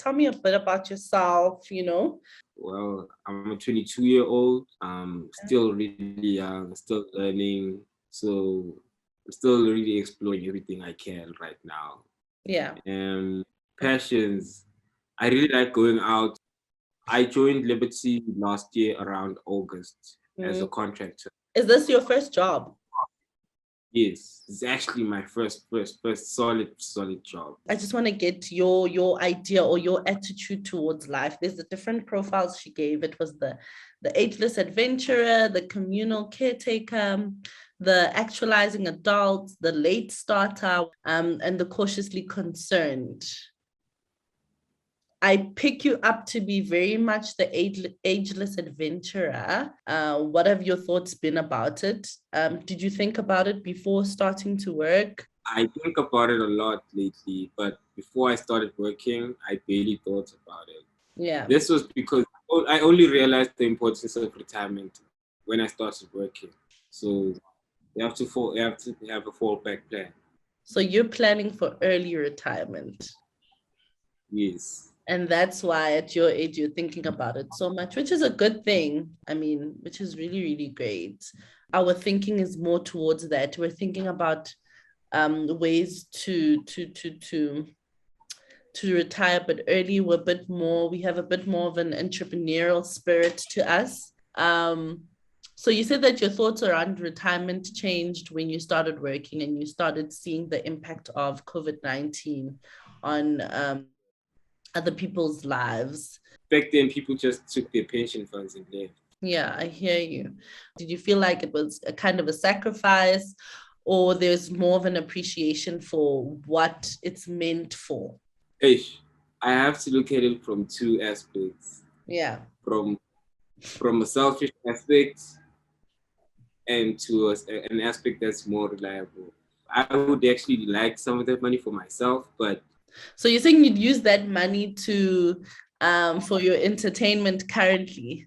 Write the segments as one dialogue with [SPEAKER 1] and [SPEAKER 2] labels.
[SPEAKER 1] tell me a bit about yourself,
[SPEAKER 2] Well, I'm a 22-year-old. Still really young, still learning. So I'm still really exploring everything I can right now.
[SPEAKER 1] Yeah.
[SPEAKER 2] Passions. I really like going out. I joined Liberty last year around August as a
[SPEAKER 1] Mm.
[SPEAKER 2] contractor.
[SPEAKER 1] Is this your first job?
[SPEAKER 2] Yes, it's actually my first solid job.
[SPEAKER 1] I just want to get your idea or your attitude towards life. There's the different profiles she gave. It was the ageless adventurer, the communal caretaker, the actualizing adult, the late starter, and the cautiously concerned. I pick you up to be very much the ageless adventurer. What have your thoughts been about it? Did you think about it before starting to work?
[SPEAKER 2] I think about it a lot lately, but before I started working, I barely thought about it.
[SPEAKER 1] Yeah.
[SPEAKER 2] This was because I only realized the importance of retirement when I started working. So you have to have a fallback plan.
[SPEAKER 1] So you're planning for early retirement.
[SPEAKER 2] Yes.
[SPEAKER 1] And that's why at your age you're thinking about it so much, which is a good thing. I mean, which is really, really great. Our thinking is more towards that. We're thinking about ways to retire but early. We have a bit more of an entrepreneurial spirit to us. So you said that your thoughts around retirement changed when you started working and you started seeing the impact of COVID-19 on other people's lives.
[SPEAKER 2] Back then, people just took their pension funds and left.
[SPEAKER 1] Yeah, I hear you. Did you feel like it was a kind of a sacrifice, or there's more of an appreciation for what it's meant for?
[SPEAKER 2] Ish, I have to look at it from two aspects.
[SPEAKER 1] Yeah.
[SPEAKER 2] From a selfish aspect and to an aspect that's more reliable. I would actually like some of that money for myself, but
[SPEAKER 1] so you're saying you'd use that money to for your entertainment currently?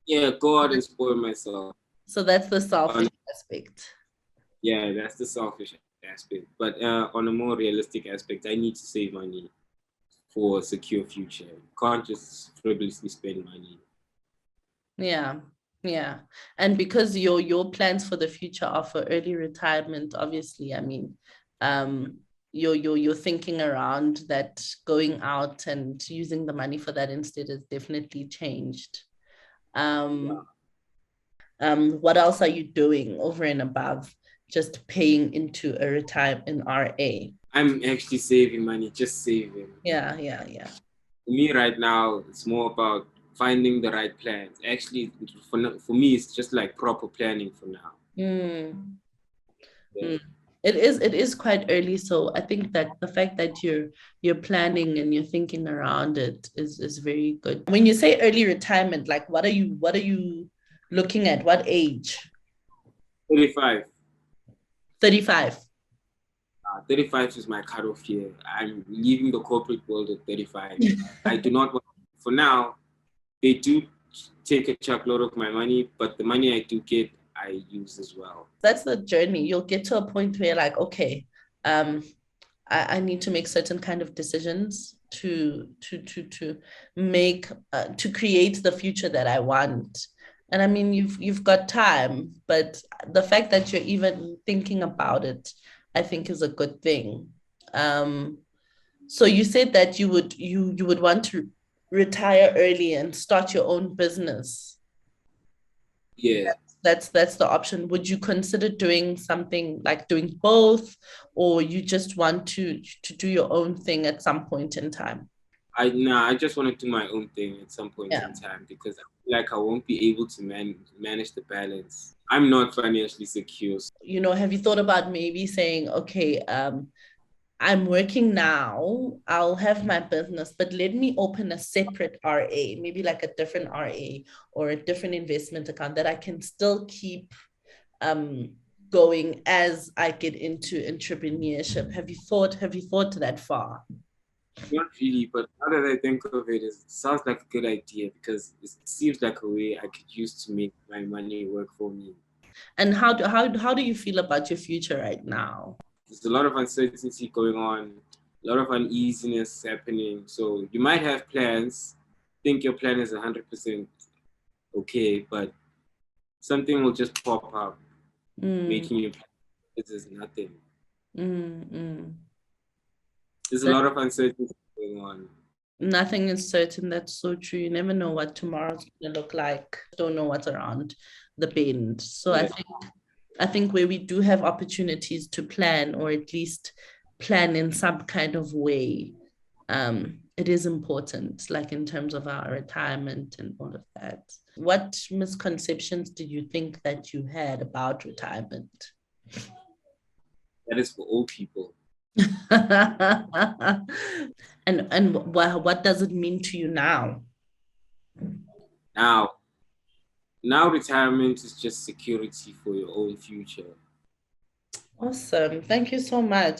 [SPEAKER 2] yeah, go out and spoil myself.
[SPEAKER 1] So that's the selfish aspect.
[SPEAKER 2] Yeah, that's the selfish aspect. But on a more realistic aspect, I need to save money for a secure future. Can't just frivolously spend money.
[SPEAKER 1] Yeah. Yeah. And because your plans for the future are for early retirement, obviously, I mean, your thinking around that going out and using the money for that instead has definitely changed. Um, what else are you doing over and above just paying into a retirement RA?
[SPEAKER 2] I'm actually saving money, just saving.
[SPEAKER 1] Yeah.
[SPEAKER 2] For me right now, it's more about finding the right plans. Actually, for me, it's just like proper planning for now.
[SPEAKER 1] Mm.
[SPEAKER 2] Yeah.
[SPEAKER 1] Mm. It is quite early, so I think that the fact that you're planning and you're thinking around it is very good. When you say early retirement, like what are you looking at? What age?
[SPEAKER 2] 35.
[SPEAKER 1] 35.
[SPEAKER 2] 35 is my cutoff year. I'm leaving the corporate world at 35. I do not want, for now, they do take a chuckload of my money, but the money I do get, I use as well.
[SPEAKER 1] That's the journey. You'll get to a point where you're like, okay, um, I need to make certain kind of decisions to make to create the future that I want. And I mean, you've got time, but the fact that you're even thinking about it, I think is a good thing. Um, so you said that you would want to retire early and start your own business.
[SPEAKER 2] Yeah.
[SPEAKER 1] That's the option. Would you consider doing something like doing both, or you just want to do your own thing at some point in time?
[SPEAKER 2] I just want to do my own thing at some point
[SPEAKER 1] Yeah.
[SPEAKER 2] in time because I feel like I won't be able to manage the balance. I'm not financially secure.
[SPEAKER 1] Have you thought about maybe saying, okay, I'm working now, I'll have my business, but let me open a separate RA, maybe like a different RA or a different investment account that I can still keep um going as I get into entrepreneurship. Have you thought that far?
[SPEAKER 2] Not really, but now that I think of it, it sounds like a good idea because it seems like a way I could use to make my money work for me.
[SPEAKER 1] And how do you feel about your future right now?
[SPEAKER 2] There's a lot of uncertainty going on. a lot of uneasiness happening. So you might have plans, think your plan is 100% okay, but something will just pop up, making you this is nothing. There's a lot of uncertainty going on.
[SPEAKER 1] Nothing is certain. That's so true. You never know what tomorrow's gonna look like. Don't know what's around the bend. So
[SPEAKER 2] Yeah.
[SPEAKER 1] I think where we do have opportunities to plan, or at least plan in some kind of way, it is important, like in terms of our retirement and all of that. What misconceptions did you think that you had about retirement?
[SPEAKER 2] That is for old people.
[SPEAKER 1] And what does it mean to you now?
[SPEAKER 2] Now retirement is just security for your own future.
[SPEAKER 1] Awesome. Thank you so much.